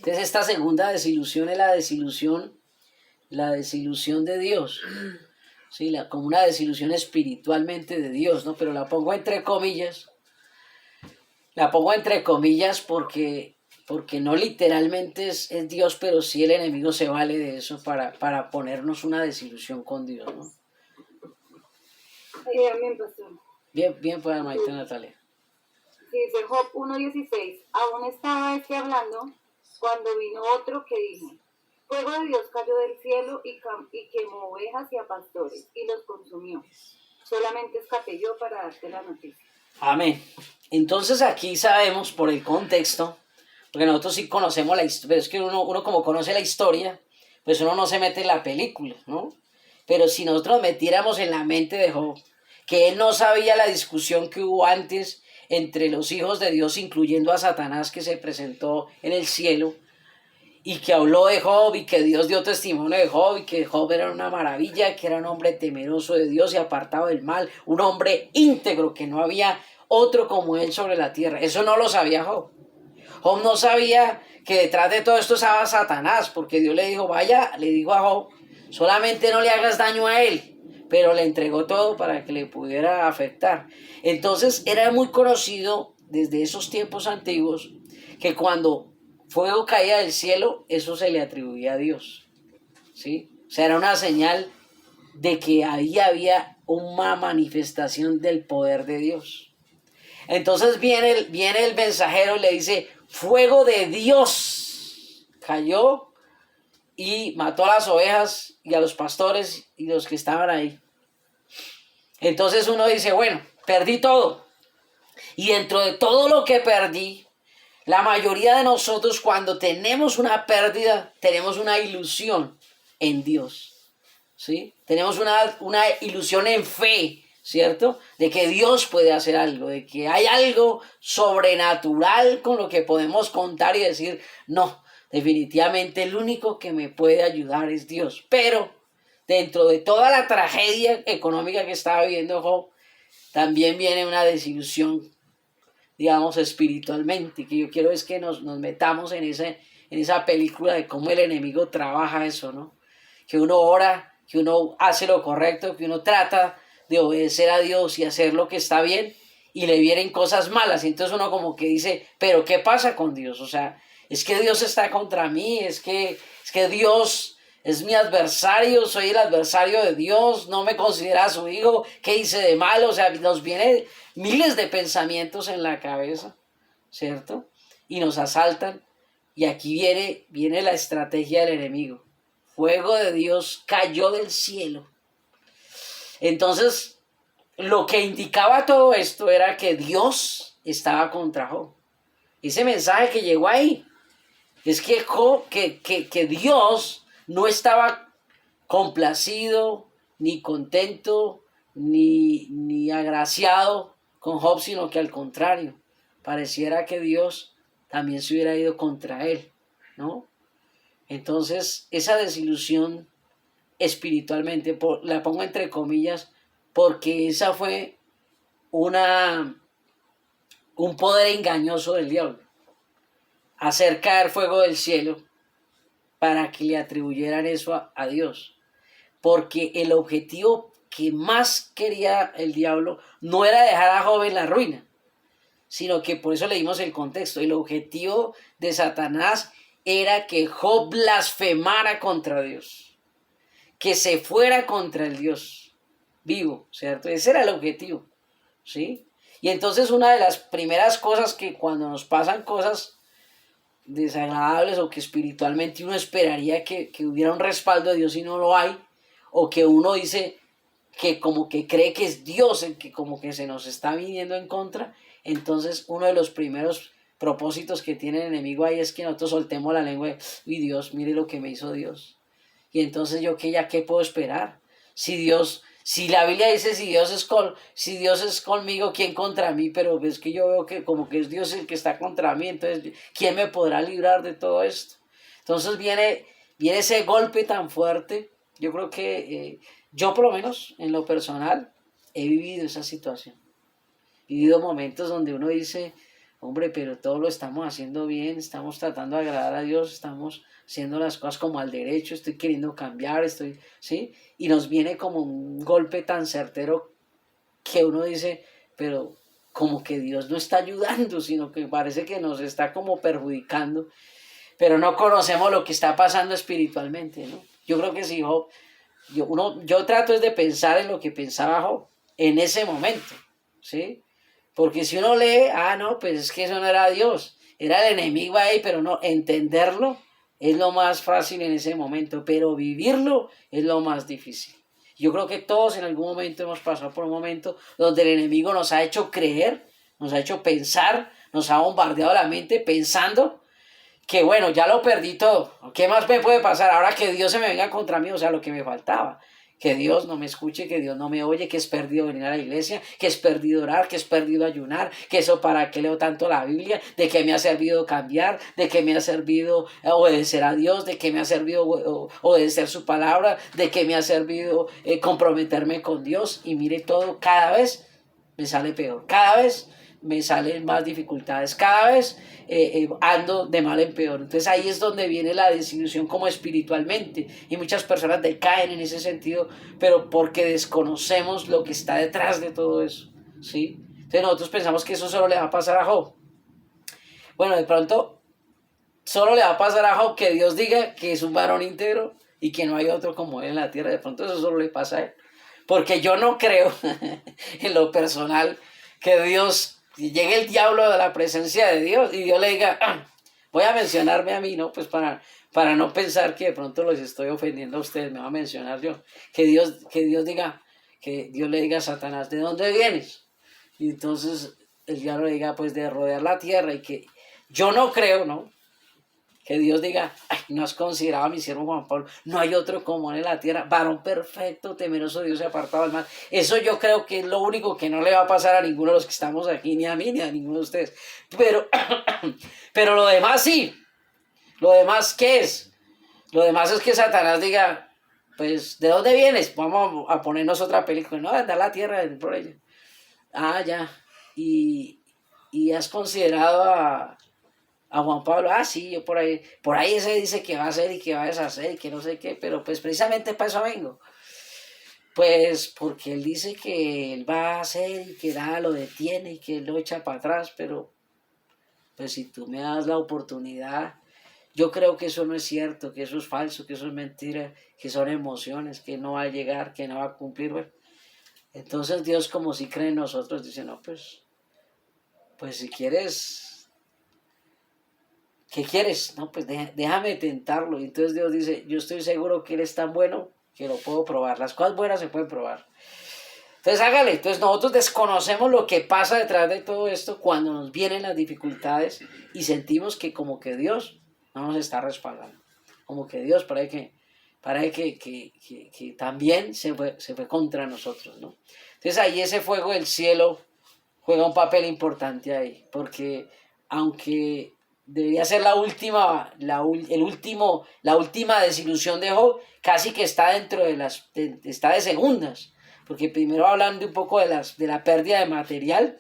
Entonces esta segunda desilusión es la desilusión de Dios, ¿sí? Como una desilusión espiritualmente de Dios, ¿no? Pero la pongo entre comillas porque no literalmente es Dios, pero sí el enemigo se vale de eso para ponernos una desilusión con Dios, ¿no? Amén, pastor. Bien, pues, hermanita Natalia. Sí, dice Job 1:16, aún estaba hablando cuando vino otro que dijo, fuego de Dios cayó del cielo y quemó ovejas y a pastores y los consumió. Solamente escapé yo para darte la noticia. Amén. Entonces aquí sabemos por el contexto, porque nosotros sí conocemos la historia, pero es que uno como conoce la historia, pues uno no se mete en la película, ¿no? Pero si nosotros nos metiéramos en la mente de Job, que él no sabía la discusión que hubo antes entre los hijos de Dios, incluyendo a Satanás que se presentó en el cielo, y que habló de Job y que Dios dio testimonio de Job y que Job era una maravilla, que era un hombre temeroso de Dios y apartado del mal, un hombre íntegro, que no había otro como él sobre la tierra. Eso no lo sabía Job. Job no sabía que detrás de todo esto estaba Satanás, porque Dios le dijo, vaya, le dijo a Job, solamente no le hagas daño a él, pero le entregó todo para que le pudiera afectar. Entonces era muy conocido desde esos tiempos antiguos que cuando fuego caía del cielo, eso se le atribuía a Dios, ¿sí? O sea, era una señal de que ahí había una manifestación del poder de Dios. Entonces viene el mensajero y le dice, fuego de Dios cayó y mató a las ovejas y a los pastores y los que estaban ahí. Entonces uno dice, bueno, perdí todo. Y dentro de todo lo que perdí, la mayoría de nosotros cuando tenemos una pérdida, tenemos una ilusión en Dios, ¿sí? Tenemos una ilusión en fe, ¿cierto? De que Dios puede hacer algo, de que hay algo sobrenatural con lo que podemos contar y decir, no, definitivamente el único que me puede ayudar es Dios. Pero dentro de toda la tragedia económica que estaba viviendo Job, también viene una desilusión, digamos, espiritualmente, que yo quiero es que nos metamos en esa película de cómo el enemigo trabaja eso, ¿no? Que uno ora, que uno hace lo correcto, que uno trata de obedecer a Dios y hacer lo que está bien, y le vienen cosas malas, y entonces uno como que dice, pero ¿qué pasa con Dios? O sea, es que Dios está contra mí, es que Dios es mi adversario, soy el adversario de Dios, no me considera su hijo, ¿qué hice de malo? O sea, nos vienen miles de pensamientos en la cabeza, ¿cierto? Y nos asaltan, y aquí viene la estrategia del enemigo. Fuego de Dios cayó del cielo. Entonces, lo que indicaba todo esto era que Dios estaba contra Job. Ese mensaje que llegó ahí es que que Dios no estaba complacido, ni contento, ni agraciado con Job, sino que al contrario, pareciera que Dios también se hubiera ido contra él, ¿no? Entonces, esa desilusión espiritualmente, la pongo entre comillas, porque esa fue un poder engañoso del diablo, hacer caer fuego del cielo para que le atribuyeran eso a Dios. Porque el objetivo que más quería el diablo no era dejar a Job en la ruina, sino que por eso leímos el contexto. El objetivo de Satanás era que Job blasfemara contra Dios, que se fuera contra el Dios vivo, ¿cierto? Ese era el objetivo, ¿sí? Y entonces una de las primeras cosas que cuando nos pasan cosas desagradables o que espiritualmente uno esperaría que hubiera un respaldo de Dios y no lo hay, o que uno dice que como que cree que es Dios el que como que se nos está viniendo en contra, entonces uno de los primeros propósitos que tiene el enemigo ahí es que nosotros soltemos la lengua de, uy Dios, mire lo que me hizo Dios. Y entonces yo qué puedo esperar. Si la Biblia dice si Dios es conmigo, ¿quién contra mí? Pero es que yo veo que como que es Dios el que está contra mí, entonces ¿quién me podrá librar de todo esto? Entonces viene ese golpe tan fuerte. Yo creo que yo por lo menos en lo personal he vivido esa situación. He vivido momentos donde uno dice, hombre, pero todo lo estamos haciendo bien, estamos tratando de agradar a Dios, estamos haciendo las cosas como al derecho, estoy queriendo cambiar, ¿sí? Y nos viene como un golpe tan certero que uno dice, pero como que Dios no está ayudando, sino que parece que nos está como perjudicando, pero no conocemos lo que está pasando espiritualmente, ¿no? Yo creo que si Job, yo trato es de pensar en lo que pensaba Job en ese momento, ¿sí? Porque si uno lee, no, pues es que eso no era Dios, era el enemigo ahí, pero no, entenderlo es lo más fácil en ese momento, pero vivirlo es lo más difícil. Yo creo que todos en algún momento hemos pasado por un momento donde el enemigo nos ha hecho creer, nos ha hecho pensar, nos ha bombardeado la mente pensando que bueno, ya lo perdí todo. ¿Qué más me puede pasar ahora que Dios se me venga contra mí? O sea, lo que me faltaba. Que Dios no me escuche, que Dios no me oye, que es perdido venir a la iglesia, que es perdido orar, que es perdido ayunar, que eso para qué leo tanto la Biblia, de qué me ha servido cambiar, de qué me ha servido obedecer a Dios, de qué me ha servido obedecer su palabra, de qué me ha servido comprometerme con Dios. Y mire todo, cada vez me sale peor, cada vez me salen más dificultades, cada vez ando de mal en peor. Entonces ahí es donde viene la desilusión como espiritualmente, y muchas personas decaen en ese sentido, pero porque desconocemos lo que está detrás de todo eso, ¿sí? Entonces nosotros pensamos que eso solo le va a pasar a Job. Bueno, de pronto solo le va a pasar a Job que Dios diga que es un varón íntegro y que no hay otro como él en la tierra. De pronto eso solo le pasa a él, porque yo no creo en lo personal que Dios llegue el diablo a la presencia de Dios y Dios le diga, voy a mencionarme a mí, ¿no? Pues para no pensar que de pronto los estoy ofendiendo a ustedes, me va a mencionar yo. Que Dios le diga a Satanás, ¿de dónde vienes? Y entonces el diablo le diga, pues de rodear la tierra, y que yo no creo, ¿no? Que Dios diga, no has considerado a mi siervo Juan Pablo, no hay otro como él en la tierra, varón perfecto, temeroso de Dios y apartado del mal. Eso yo creo que es lo único que no le va a pasar a ninguno de los que estamos aquí, ni a mí, ni a ninguno de ustedes. Pero lo demás sí. Lo demás, ¿qué es? Lo demás es que Satanás diga, pues, ¿de dónde vienes? Vamos a ponernos otra película. No, anda a la tierra por ella. Ya. Y has considerado a Juan Pablo, sí, yo por ahí se dice que va a hacer y que va a deshacer y que no sé qué, pero pues precisamente para eso vengo. Pues porque él dice que él va a hacer y que nada lo detiene y que él lo echa para atrás, pero pues si tú me das la oportunidad, yo creo que eso no es cierto, que eso es falso, que eso es mentira, que son emociones, que no va a llegar, que no va a cumplir. Bueno, entonces Dios, como si cree en nosotros, dice, no, pues si quieres... ¿Qué quieres? No, pues déjame tentarlo. Y entonces Dios dice, yo estoy seguro que Él es tan bueno que lo puedo probar. Las cosas buenas se pueden probar. Entonces hágale. Entonces nosotros desconocemos lo que pasa detrás de todo esto cuando nos vienen las dificultades y sentimos que como que Dios no nos está respaldando. Como que Dios parece que también se fue contra nosotros, ¿no? Entonces ahí ese fuego del cielo juega un papel importante ahí. Porque aunque... debería ser la última desilusión de Job, casi que está dentro está de segundas, porque primero hablan de un poco de la pérdida de material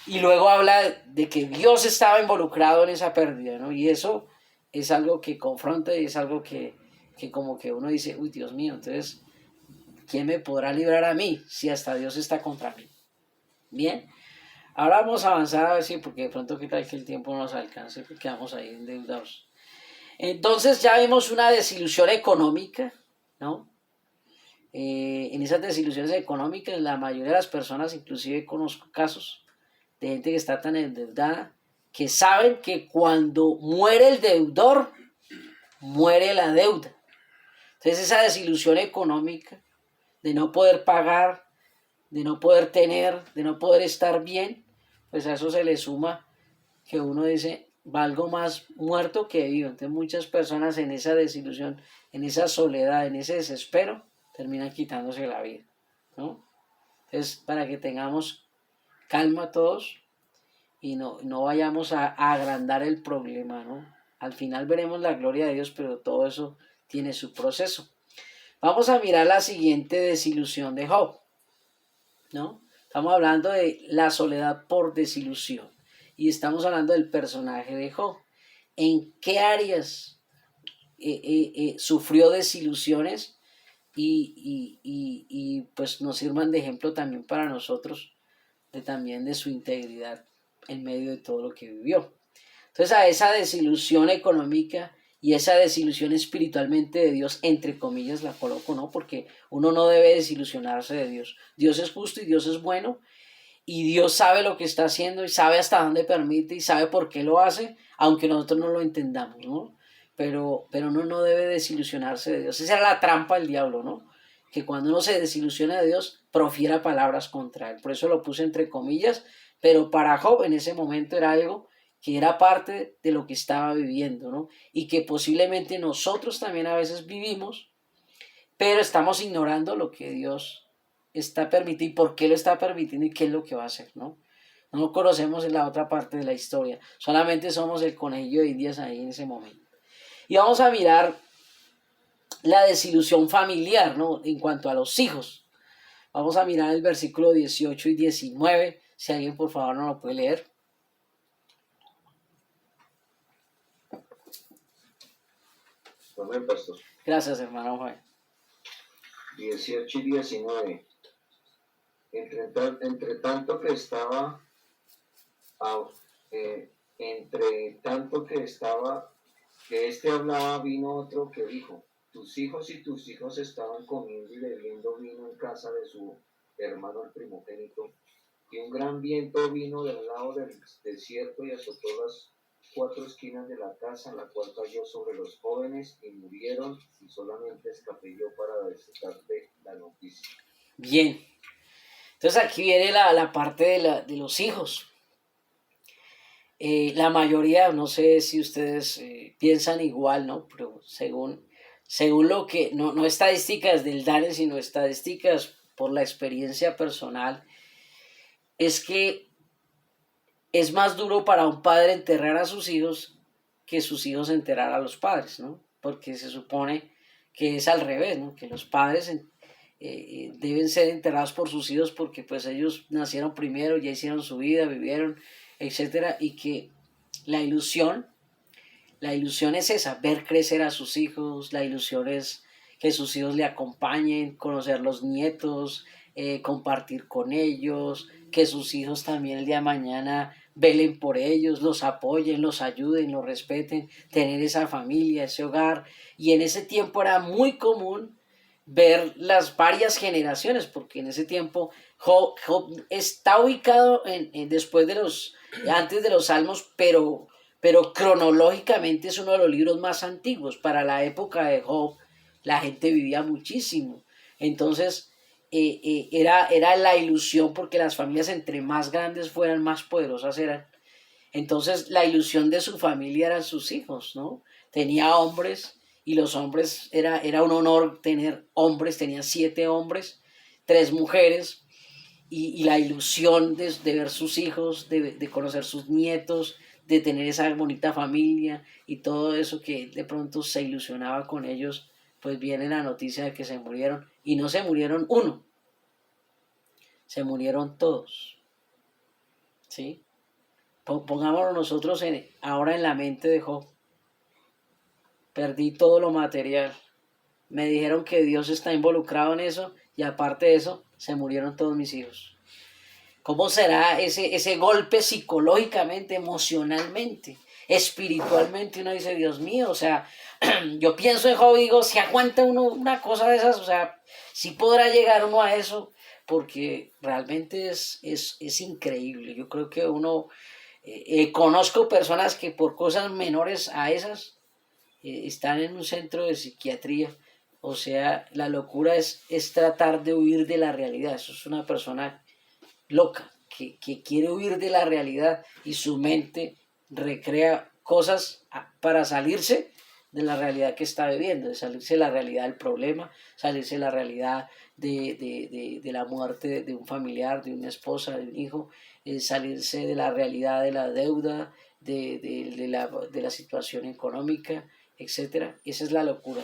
y luego habla de que Dios estaba involucrado en esa pérdida, ¿no? Y eso es algo que confronta y es algo que como que uno dice, uy, Dios mío, entonces, ¿quién me podrá librar a mí si hasta Dios está contra mí? Bien. Ahora vamos a avanzar a ver si, porque de pronto qué tal que el tiempo no nos alcance, porque quedamos ahí endeudados. Entonces ya vimos una desilusión económica, ¿no? En esas desilusiones económicas, la mayoría de las personas, inclusive conozco casos de gente que está tan endeudada, que saben que cuando muere el deudor, muere la deuda. Entonces esa desilusión económica de no poder pagar, de no poder tener, de no poder estar bien, pues a eso se le suma que uno dice, valgo más muerto que vivo. Entonces muchas personas en esa desilusión, en esa soledad, en ese desespero, terminan quitándose la vida, ¿no? Entonces, para que tengamos calma todos y no vayamos a agrandar el problema, ¿no? Al final veremos la gloria de Dios, pero todo eso tiene su proceso. Vamos a mirar la siguiente desilusión de Job, ¿no? Estamos hablando de la soledad por desilusión. y estamos hablando del personaje de Job. ¿En qué áreas sufrió desilusiones? Y pues nos sirvan de ejemplo también para nosotros, también de su integridad en medio de todo lo que vivió. Entonces a esa desilusión económica y esa desilusión espiritualmente de Dios, entre comillas la coloco, ¿no? Porque uno no debe desilusionarse de Dios. Dios es justo y Dios es bueno, y Dios sabe lo que está haciendo y sabe hasta dónde permite y sabe por qué lo hace, aunque nosotros no lo entendamos, ¿no? Pero uno no debe desilusionarse de Dios. Esa es la trampa del diablo, ¿no? Que cuando uno se desilusiona de Dios, profiera palabras contra él. Por eso lo puse entre comillas, pero para Job en ese momento era algo que era parte de lo que estaba viviendo, ¿no? Y que posiblemente nosotros también a veces vivimos, pero estamos ignorando lo que Dios está permitiendo y por qué lo está permitiendo y qué es lo que va a hacer, ¿no? No conocemos en la otra parte de la historia, solamente somos el conejillo de Indias ahí en ese momento. Y vamos a mirar la desilusión familiar, ¿no? En cuanto a los hijos. Vamos a mirar el versículo 18 y 19, si alguien por favor no lo puede leer. Amén, pastor. Gracias, hermano Juan. 18 y 19. Entre tanto que estaba, que éste hablaba, vino otro que dijo: tus hijos y tus hijos estaban comiendo y bebiendo vino en casa de su hermano el primogénito, y un gran viento vino del lado del desierto y azotó las 4 esquinas de la casa, la cual cayó sobre los jóvenes y murieron, y solamente escapé yo para desatarte la noticia. Bien, entonces aquí viene la parte de los hijos. La mayoría, no sé si ustedes piensan igual, ¿no? Pero según lo que, no estadísticas del DANE, sino estadísticas por la experiencia personal, es que es más duro para un padre enterrar a sus hijos que sus hijos enterrar a los padres, ¿no? Porque se supone que es al revés, ¿no? Que los padres deben ser enterrados por sus hijos porque pues ellos nacieron primero, ya hicieron su vida, vivieron, etcétera, y que la ilusión es esa, ver crecer a sus hijos, la ilusión es que sus hijos le acompañen, conocer los nietos, compartir con ellos, que sus hijos también el día de mañana velen por ellos, los apoyen, los ayuden, los respeten, tener esa familia, ese hogar. Y en ese tiempo era muy común ver las varias generaciones, porque en ese tiempo Job está ubicado antes de los Salmos, pero cronológicamente es uno de los libros más antiguos. Para la época de Job, la gente vivía muchísimo. Entonces, era la ilusión, porque las familias entre más grandes fueran, más poderosas eran. Entonces, la ilusión de su familia eran sus hijos, ¿no? Tenía hombres, y los hombres, era un honor tener hombres, tenía 7 hombres, 3 mujeres, y la ilusión de ver sus hijos, de conocer sus nietos, de tener esa bonita familia y todo eso que de pronto se ilusionaba con ellos, pues viene la noticia de que se murieron, y no se murieron uno, se murieron todos, ¿sí? Pongámonos nosotros ahora en la mente de Job. Perdí todo lo material, me dijeron que Dios está involucrado en eso, y aparte de eso, se murieron todos mis hijos. ¿Cómo será ese golpe psicológicamente, emocionalmente, espiritualmente? Uno dice, Dios mío, o sea, yo pienso en Job y digo, si aguanta uno una cosa de esas, o sea, si podrá llegar uno a eso, porque realmente es increíble. Yo creo que uno, conozco personas que por cosas menores a esas, están en un centro de psiquiatría. O sea, la locura es tratar de huir de la realidad. Eso es una persona loca, que quiere huir de la realidad, y su mente recrea cosas para salirse de la realidad que está viviendo, de salirse de la realidad del problema, salirse de la realidad de la muerte de un familiar, de una esposa, de un hijo, salirse de la realidad de la deuda, de la situación económica, etc. Esa es la locura,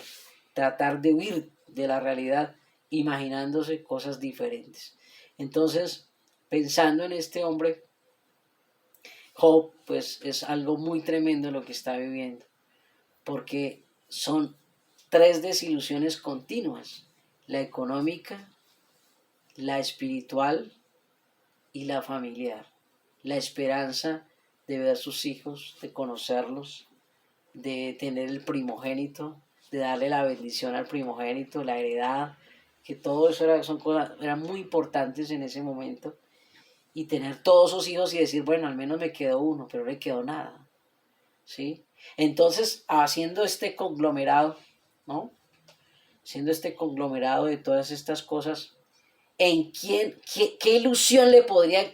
tratar de huir de la realidad imaginándose cosas diferentes. Entonces, pensando en este hombre, Job, pues es algo muy tremendo lo que está viviendo, porque son 3 desilusiones continuas: la económica, la espiritual y la familiar. La esperanza de ver sus hijos, de conocerlos, de tener el primogénito, de darle la bendición al primogénito, la heredad, que todo eso son cosas, eran muy importantes en ese momento. Y tener todos esos hijos y decir, bueno, al menos me quedó uno, pero no le quedó nada, ¿sí? Entonces, haciendo este conglomerado, ¿no? Siendo este conglomerado de todas estas cosas, ¿en quién, qué ilusión le podría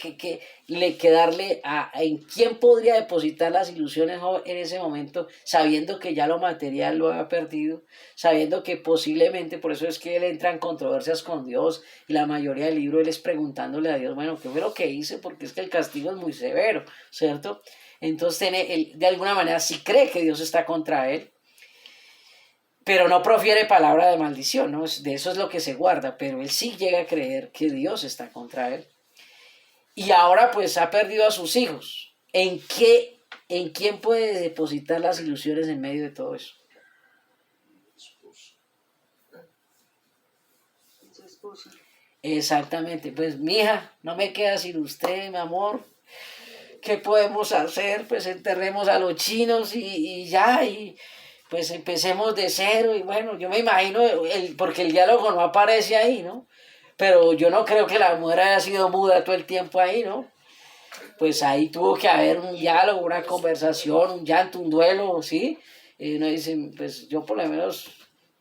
le quedarle en quién podría depositar las ilusiones en ese momento, sabiendo que ya lo material lo había perdido, sabiendo que posiblemente, por eso es que él entra en controversias con Dios, y la mayoría del libro él es preguntándole a Dios, bueno, ¿qué fue lo que hice? Porque es que el castigo es muy severo, ¿cierto? Entonces él de alguna manera sí cree que Dios está contra él, pero no profiere palabra de maldición, ¿no? De eso es lo que se guarda, pero él sí llega a creer que Dios está contra él. Y ahora pues ha perdido a sus hijos. ¿En quién puede depositar las ilusiones en medio de todo eso? Su esposa. Exactamente, pues mija, no me queda sin usted, mi amor. ¿Qué podemos hacer? Pues enterremos a los chinos y ya, y pues empecemos de cero. Y bueno, yo me imagino, porque el diálogo no aparece ahí, ¿no? Pero yo no creo que la mujer haya sido muda todo el tiempo ahí, ¿no? Pues ahí tuvo que haber un diálogo, una conversación, un llanto, un duelo, ¿sí? Uno dice, pues yo por lo menos,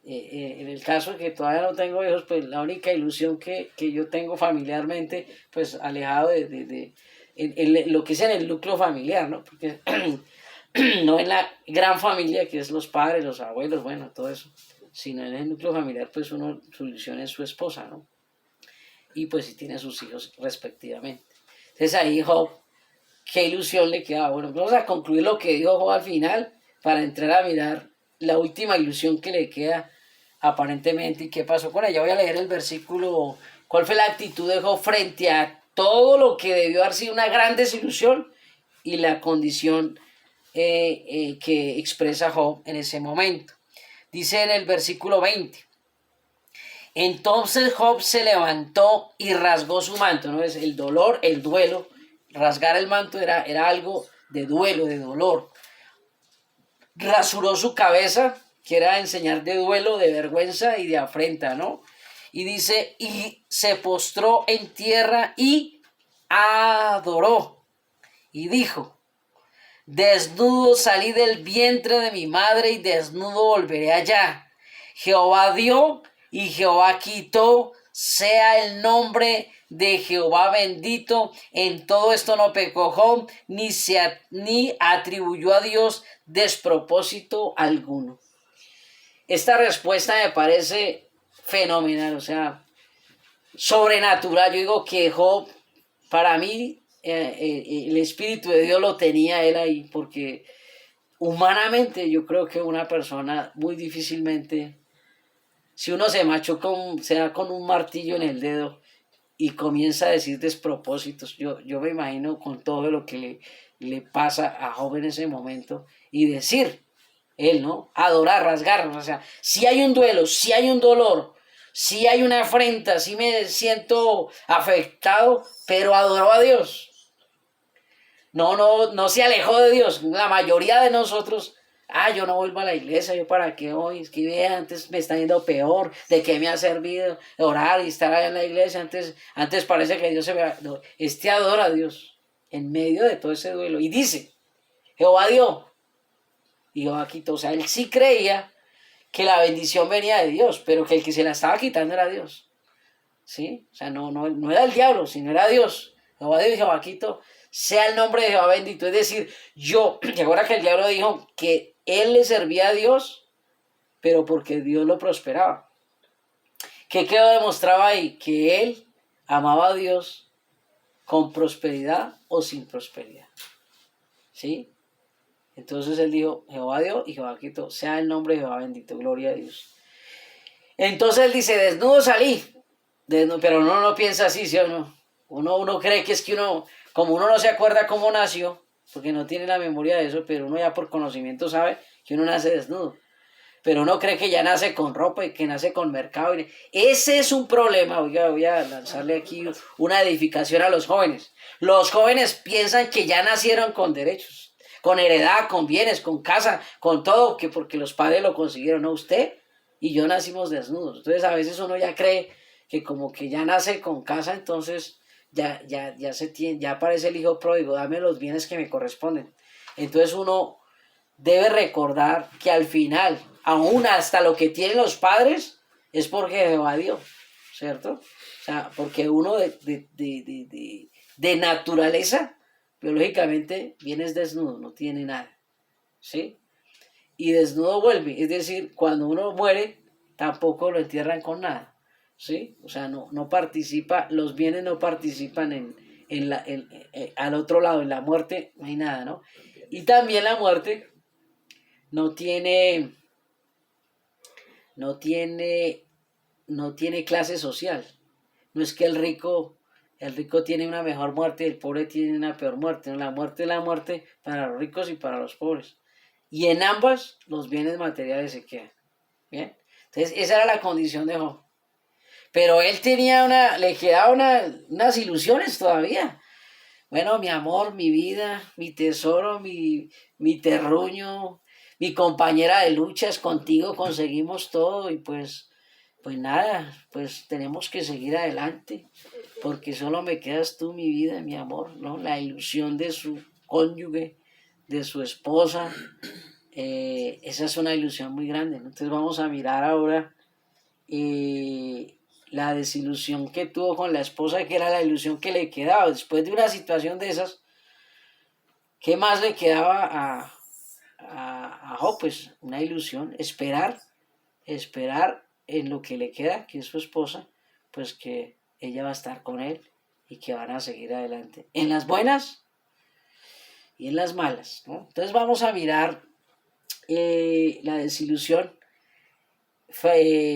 en el caso de que todavía no tengo hijos, pues la única ilusión que yo tengo familiarmente, pues alejado en lo que es en el núcleo familiar, ¿no? Porque no en la gran familia que es los padres, los abuelos, bueno, todo eso, sino en el núcleo familiar, pues su ilusión es su esposa, ¿no? Y pues si tiene sus hijos respectivamente. Entonces ahí Job, ¿qué ilusión le queda? Bueno, vamos a concluir lo que dijo Job al final para entrar a mirar la última ilusión que le queda aparentemente y qué pasó con ella. Voy a leer el versículo, ¿cuál fue la actitud de Job frente a todo lo que debió haber sido una gran desilusión y la condición que expresa Job en ese momento? Dice en el versículo 20, entonces Job se levantó y rasgó su manto, ¿no? Es el dolor, el duelo. Rasgar el manto era algo de duelo, de dolor. Rasuró su cabeza, que era enseñar de duelo, de vergüenza y de afrenta, ¿no? Y dice, y se postró en tierra y adoró. Y dijo, desnudo salí del vientre de mi madre y desnudo volveré allá. Jehová dio y Jehová quitó, sea el nombre de Jehová bendito. En todo esto no pecó Job, ni atribuyó a Dios despropósito alguno. Esta respuesta me parece fenomenal, o sea, sobrenatural. Yo digo que Job, para mí, el Espíritu de Dios lo tenía él ahí, porque humanamente yo creo que una persona muy difícilmente, si uno se da con un martillo en el dedo y comienza a decir despropósitos, yo me imagino con todo lo que le pasa a Job en ese momento, y decir, él, ¿no? Adorar, rasgarnos, o sea, si hay un duelo, si hay un dolor, si hay una afrenta, si me siento afectado, pero adoró a Dios. No se alejó de Dios. La mayoría de nosotros, yo no vuelvo a la iglesia, yo para qué voy, es que antes me está yendo peor, ¿de qué me ha servido orar y estar allá en la iglesia? Antes parece que Dios se me... No, adora a Dios en medio de todo ese duelo. Y dice, Jehová dio y Jehová quitó. O sea, él sí creía que la bendición venía de Dios, pero que el que se la estaba quitando era Dios. ¿Sí? O sea, no era el diablo, sino era Dios. Jehová dio y Jehová quitó. Sea el nombre de Jehová bendito. Es decir, y ahora que el diablo dijo que él le servía a Dios, pero porque Dios lo prosperaba. ¿Qué quedó demostrado ahí? Que él amaba a Dios con prosperidad o sin prosperidad. ¿Sí? Entonces él dijo, Jehová dio y Jehová quitó. Sea el nombre de Jehová bendito. Gloria a Dios. Entonces él dice, desnudo salí. Pero uno no piensa así, ¿sí o no? Uno cree que es que como uno no se acuerda cómo nació, porque no tiene la memoria de eso, pero uno ya por conocimiento sabe que uno nace desnudo. Pero uno cree que ya nace con ropa y que nace con mercado. Ese es un problema. Oiga, voy a lanzarle aquí una edificación a los jóvenes. Los jóvenes piensan que ya nacieron con derechos, con heredad, con bienes, con casa, con todo, que porque los padres lo consiguieron. No, usted y yo nacimos desnudos. Entonces a veces uno ya cree que como que ya nace con casa, entonces ya ya aparece el hijo pródigo, dame los bienes que me corresponden. Entonces uno debe recordar que al final, aún hasta lo que tienen los padres, es porque Jehová dio, ¿cierto? O sea, porque uno de naturaleza, biológicamente, vienes desnudo, no tiene nada, ¿sí? Y desnudo vuelve, es decir, cuando uno muere, tampoco lo entierran con nada, ¿sí? O sea, no participa, los bienes no participan al otro lado, en la muerte, no hay nada, ¿no? Y también la muerte no tiene, no tiene, no tiene clase social. No es que el rico tiene una mejor muerte y el pobre tiene una peor muerte. No, la muerte es la muerte para los ricos y para los pobres. Y en ambas los bienes materiales se quedan. ¿Bien? Entonces esa era la condición de Job. Pero él le quedaban unas ilusiones todavía. Bueno, mi amor, mi vida, mi tesoro, mi terruño, mi compañera de luchas, contigo conseguimos todo y pues nada, pues tenemos que seguir adelante, porque solo me quedas tú, mi vida, mi amor, ¿no? La ilusión de su cónyuge, de su esposa, esa es una ilusión muy grande, ¿no? Entonces vamos a mirar ahora la desilusión que tuvo con la esposa, que era la ilusión que le quedaba. Después de una situación de esas, ¿qué más le quedaba a Job? Pues una ilusión, esperar en lo que le queda, que es su esposa, pues que ella va a estar con él y que van a seguir adelante, en las buenas y en las malas, ¿no? Entonces vamos a mirar la desilusión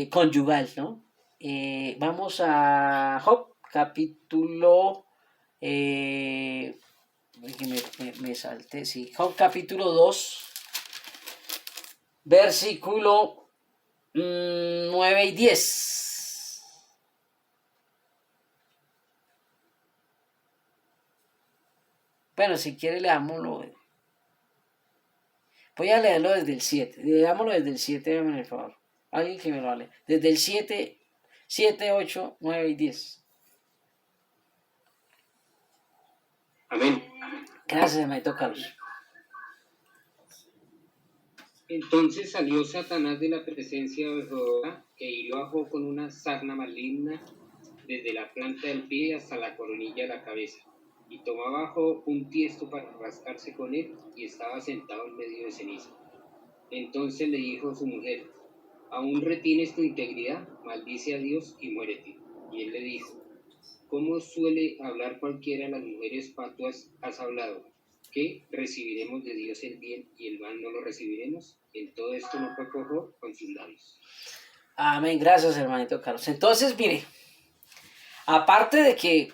conyugal, ¿no? Vamos a Job, capítulo... me salté, sí. Job, capítulo 2, versículo 9 y 10. Bueno, si quiere leámoslo. Voy a leerlo desde el 7. Leámoslo desde el 7, háganme el favor. Alguien que me lo hable. Desde el 7, 7, 8, 9 y 10. Amén. Gracias, hermanito Carlos. Entonces salió Satanás de la presencia de Jehová e hirió a Job con una sarna maligna desde la planta del pie hasta la coronilla de la cabeza. Y tomaba Job un tiesto para rascarse con él y estaba sentado en medio de ceniza. Entonces le dijo su mujer: ¿aún retienes tu integridad? Maldice a Dios y muérete. Y él le dijo: ¿cómo suele hablar cualquiera de las mujeres fatuas has hablado? ¿Qué? ¿Recibiremos de Dios el bien y el mal no lo recibiremos? En todo esto no pecó Job con sus labios. Amén, gracias, hermanito Carlos. Entonces, mire, aparte de que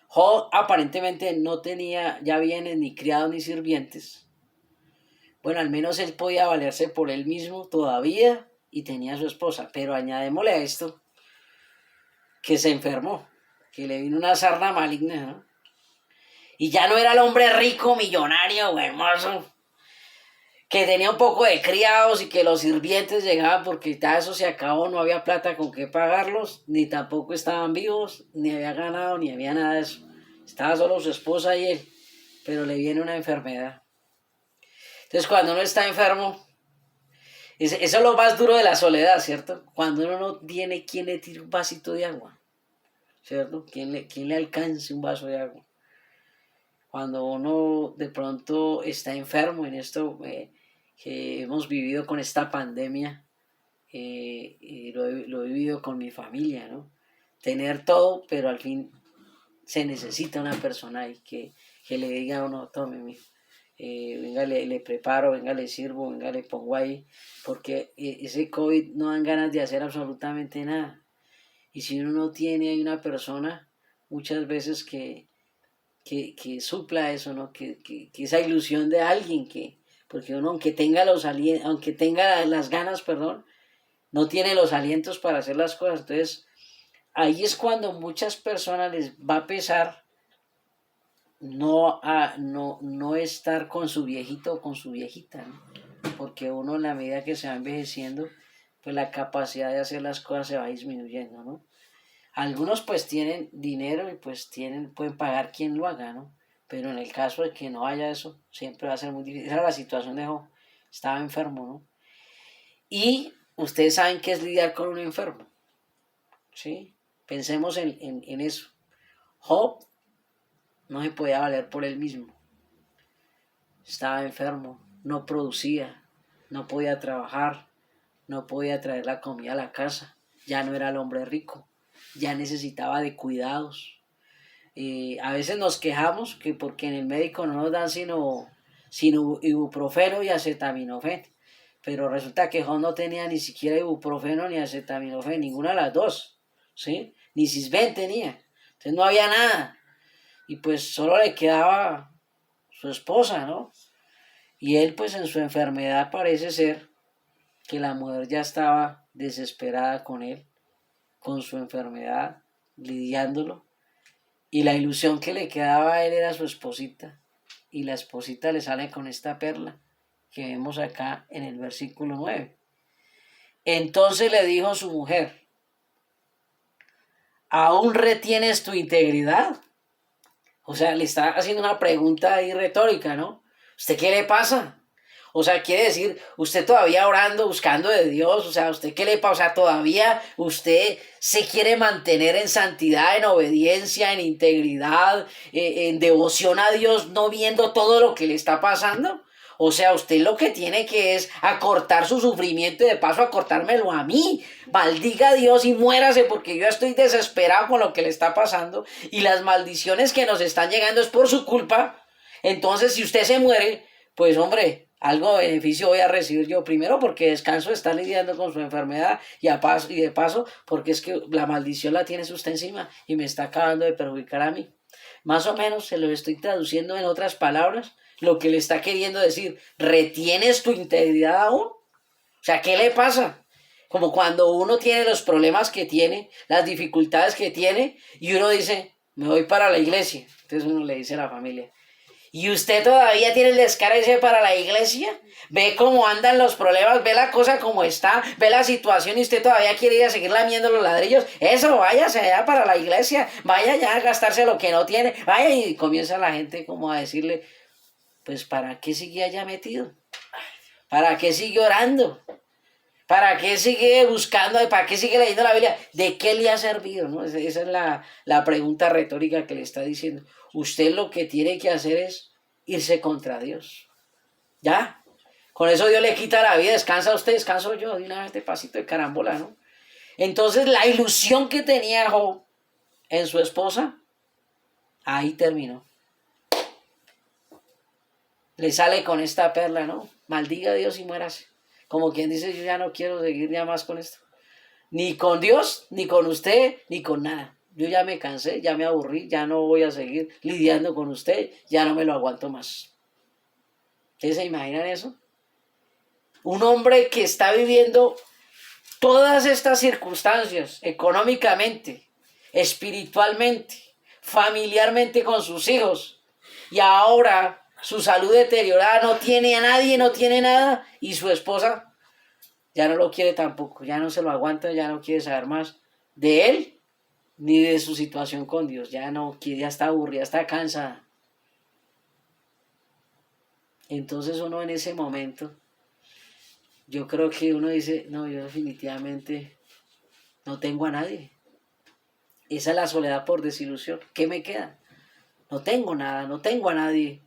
Job aparentemente no tenía ya bienes, ni criados, ni sirvientes, bueno, al menos él podía valerse por él mismo todavía y tenía a su esposa. Pero añadémosle a esto que se enfermó, que le vino una sarna maligna, ¿no? Y ya no era el hombre rico, millonario, hermoso, que tenía un poco de criados y que los sirvientes llegaban porque ya eso se acabó, no había plata con qué pagarlos, ni tampoco estaban vivos, ni había ganado, ni había nada de eso. Estaba solo su esposa y él, pero le viene una enfermedad. Entonces cuando uno está enfermo, eso es lo más duro de la soledad, ¿cierto? Cuando uno no tiene quien le tire un vasito de agua, ¿cierto? ¿Quién le alcance un vaso de agua? Cuando uno de pronto está enfermo en esto que hemos vivido con esta pandemia, lo he vivido con mi familia, ¿no? Tener todo, pero al fin se necesita una persona ahí que le diga a uno: tome, mijo, venga, le preparo, venga, le sirvo, venga, le pongo ahí, porque ese COVID no dan ganas de hacer absolutamente nada. Y si uno no tiene ahí una persona, muchas veces que que supla eso, ¿no? Que esa ilusión de alguien porque uno aunque tenga aunque tenga las ganas, perdón, no tiene los alientos para hacer las cosas. Entonces, ahí es cuando muchas personas les va a pesar no estar con su viejito o con su viejita, ¿no? Porque uno en la medida que se va envejeciendo, pues la capacidad de hacer las cosas se va disminuyendo, ¿no? Algunos pues tienen dinero y pues pueden pagar quien lo haga, ¿no? Pero en el caso de que no haya eso, siempre va a ser muy difícil. Esa era la situación de Job. Estaba enfermo, ¿no? Y ustedes saben qué es lidiar con un enfermo, ¿sí? Pensemos en eso. Job no se podía valer por él mismo. Estaba enfermo, no producía, no podía trabajar, no podía traer la comida a la casa. Ya no era el hombre rico, ya necesitaba de cuidados. A veces nos quejamos que porque en el médico no nos dan sino ibuprofeno y acetaminofén, pero resulta que Job no tenía ni siquiera ibuprofeno ni acetaminofén, ninguna de las dos, ¿sí? Ni Sisbén tenía, entonces no había nada, y pues solo le quedaba su esposa, ¿no? Y él pues en su enfermedad parece ser que la mujer ya estaba desesperada con él, con su enfermedad, lidiándolo. Y la ilusión que le quedaba a él era su esposita. Y la esposita le sale con esta perla que vemos acá en el versículo 9. Entonces le dijo su mujer, ¿aún retienes tu integridad? O sea, le está haciendo una pregunta ahí retórica, ¿no? ¿Usted qué le pasa? O sea, quiere decir, usted todavía orando, buscando de Dios, o sea, ¿usted qué le pasa? O sea, todavía usted se quiere mantener en santidad, en obediencia, en integridad, en devoción a Dios, no viendo todo lo que le está pasando. O sea, usted lo que tiene que es acortar su sufrimiento y de paso acortármelo a mí. Maldiga a Dios y muérase porque yo estoy desesperado con lo que le está pasando y las maldiciones que nos están llegando es por su culpa. Entonces, si usted se muere, pues hombre, algo de beneficio voy a recibir yo, primero porque descanso, está lidiando con su enfermedad y de paso porque es que la maldición la tiene usted encima y me está acabando de perjudicar a mí. Más o menos se lo estoy traduciendo en otras palabras, lo que le está queriendo decir, ¿retienes tu integridad aún? O sea, ¿qué le pasa? Como cuando uno tiene los problemas que tiene, las dificultades que tiene y uno dice, me voy para la iglesia. Entonces uno le dice a la familia, ¿y usted todavía tiene el descaro ese para la iglesia? ¿Ve cómo andan los problemas? ¿Ve la cosa como está? ¿Ve la situación y usted todavía quiere ir a seguir lamiendo los ladrillos? Eso, váyase allá para la iglesia. Vaya ya a gastarse lo que no tiene. Vaya, y comienza la gente como a decirle, pues ¿para qué sigue allá metido? ¿Para qué sigue orando? ¿Para qué sigue buscando? ¿Para qué sigue leyendo la Biblia? ¿De qué le ha servido? ¿No? Esa es la pregunta retórica que le está diciendo. Usted lo que tiene que hacer es irse contra Dios. ¿Ya? Con eso Dios le quita la vida. Descansa usted, descanso yo. De una vez de pasito de carambola, ¿no? Entonces la ilusión que tenía Job en su esposa, ahí terminó. Le sale con esta perla, ¿no? Maldiga a Dios y muérase. Como quien dice, yo ya no quiero seguir ya más con esto. Ni con Dios, ni con usted, ni con nada. Yo ya me cansé, ya me aburrí, ya no voy a seguir lidiando con usted, ya no me lo aguanto más. ¿Ustedes se imaginan eso? Un hombre que está viviendo todas estas circunstancias, económicamente, espiritualmente, familiarmente con sus hijos, y ahora su salud deteriorada, no tiene a nadie, no tiene nada, y su esposa ya no lo quiere tampoco, ya no se lo aguanta, ya no quiere saber más de él ni de su situación con Dios, ya no quiere, ya está aburrida, está cansada. Entonces uno en ese momento, yo creo que uno dice, no, yo definitivamente no tengo a nadie. Esa es la soledad por desilusión. ¿Qué me queda? No tengo nada, no tengo a nadie.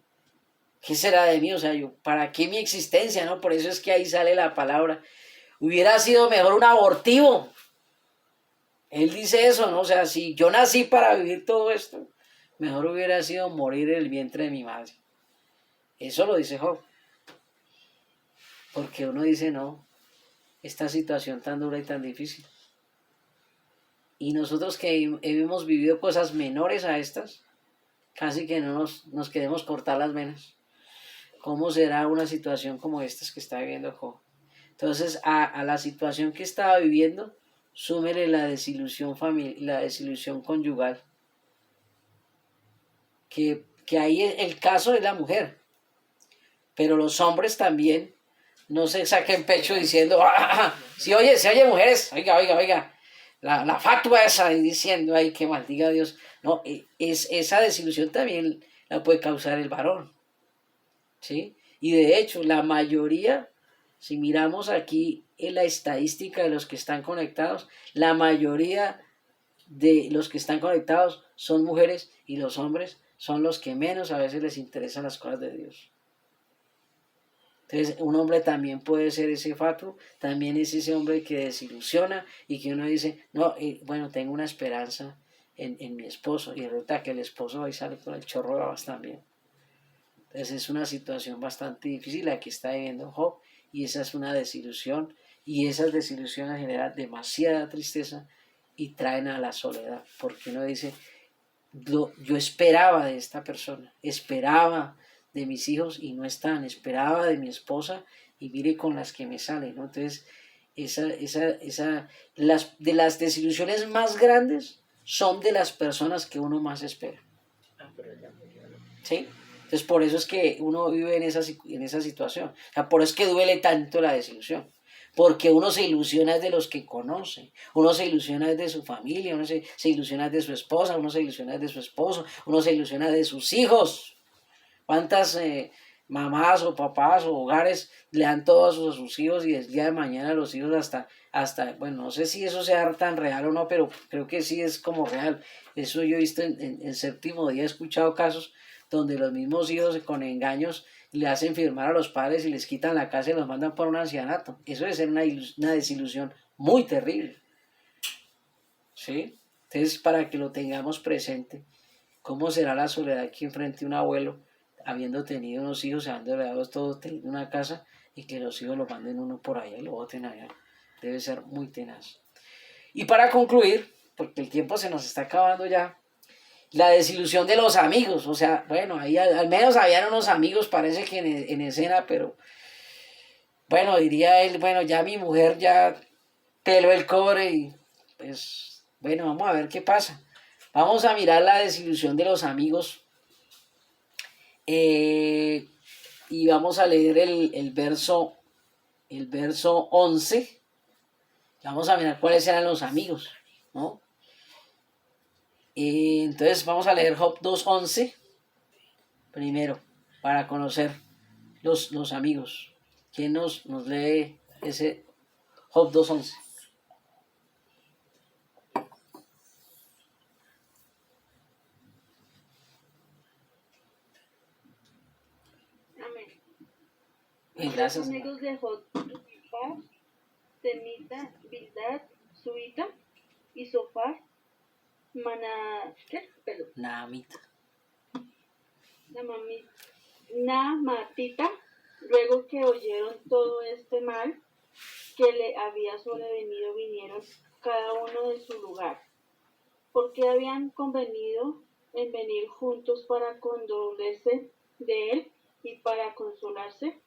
¿Qué será de mí? O sea, ¿para qué mi existencia? ¿No? Por eso es que ahí sale la palabra. Hubiera sido mejor un abortivo. Él dice eso, ¿no? O sea, si yo nací para vivir todo esto, mejor hubiera sido morir en el vientre de mi madre. Eso lo dice Job. Porque uno dice, no, esta situación tan dura y tan difícil. Y nosotros que hemos vivido cosas menores a estas, casi que no nos queremos cortar las venas. ¿Cómo será una situación como esta que está viviendo Job? Entonces, a la situación que estaba viviendo, súmele la desilusión la desilusión conyugal. Que ahí el caso es la mujer, pero los hombres también no se saquen pecho diciendo, si oye, mujeres, oiga, la fatua esa, y diciendo, ay, que maldiga a Dios. No, esa desilusión también la puede causar el varón, ¿sí? Y de hecho, la mayoría, si miramos aquí en la estadística de los que están conectados, la mayoría de los que están conectados son mujeres y los hombres son los que menos a veces les interesan las cosas de Dios. Entonces, un hombre también puede ser ese fatuo, también es ese hombre que desilusiona y que uno dice, no, bueno, tengo una esperanza en mi esposo, y resulta que el esposo ahí sale con el chorro de babas también. Entonces, es una situación bastante difícil la que está viviendo Job, y esa es una desilusión, y esas desilusiones generan demasiada tristeza y traen a la soledad, porque uno dice, yo esperaba de esta persona, esperaba de mis hijos y no están, esperaba de mi esposa y mire con las que me salen, ¿no? Entonces, de las desilusiones más grandes son de las personas que uno más espera. ¿Sí? Entonces, por eso es que uno vive en esa situación. O sea, por eso es que duele tanto la desilusión. Porque uno se ilusiona de los que conoce, uno se ilusiona de su familia, uno se ilusiona de su esposa, uno se ilusiona de su esposo, uno se ilusiona de sus hijos. ¿Cuántas mamás o papás o hogares le dan todo a sus hijos, y el día de mañana los hijos hasta, bueno, no sé si eso sea tan real o no, pero creo que sí es como real? Eso yo he visto en Séptimo Día, he escuchado casos donde los mismos hijos con engaños le hacen firmar a los padres y les quitan la casa y los mandan por un ancianato. Eso debe ser una desilusión muy terrible, ¿sí? Entonces, para que lo tengamos presente, ¿cómo será la soledad aquí enfrente a un abuelo, habiendo tenido unos hijos, habiéndole dado todo, teniendo una casa, y que los hijos lo manden uno por allá y lo boten allá? Debe ser muy tenaz. Y para concluir, porque el tiempo se nos está acabando ya, la desilusión de los amigos. O sea, bueno, ahí al menos habían unos amigos, parece que en escena, pero bueno, diría él, bueno, ya mi mujer ya peló el cobre, y pues bueno, vamos a ver qué pasa. Vamos a mirar la desilusión de los amigos, y vamos a leer el verso 11. Vamos a mirar cuáles eran los amigos, ¿no? Entonces vamos a leer Job 2:11 primero, para conocer los amigos. ¿Quién nos lee ese Job 2:11? Amén. Gracias. Los amigos de Job, Temita, Bildad, Suita, Isofar, Naamita. Naamatita, luego que oyeron todo este mal que le había sobrevenido, vinieron cada uno de su lugar, porque habían convenido en venir juntos para condolerse de él y para consolarle.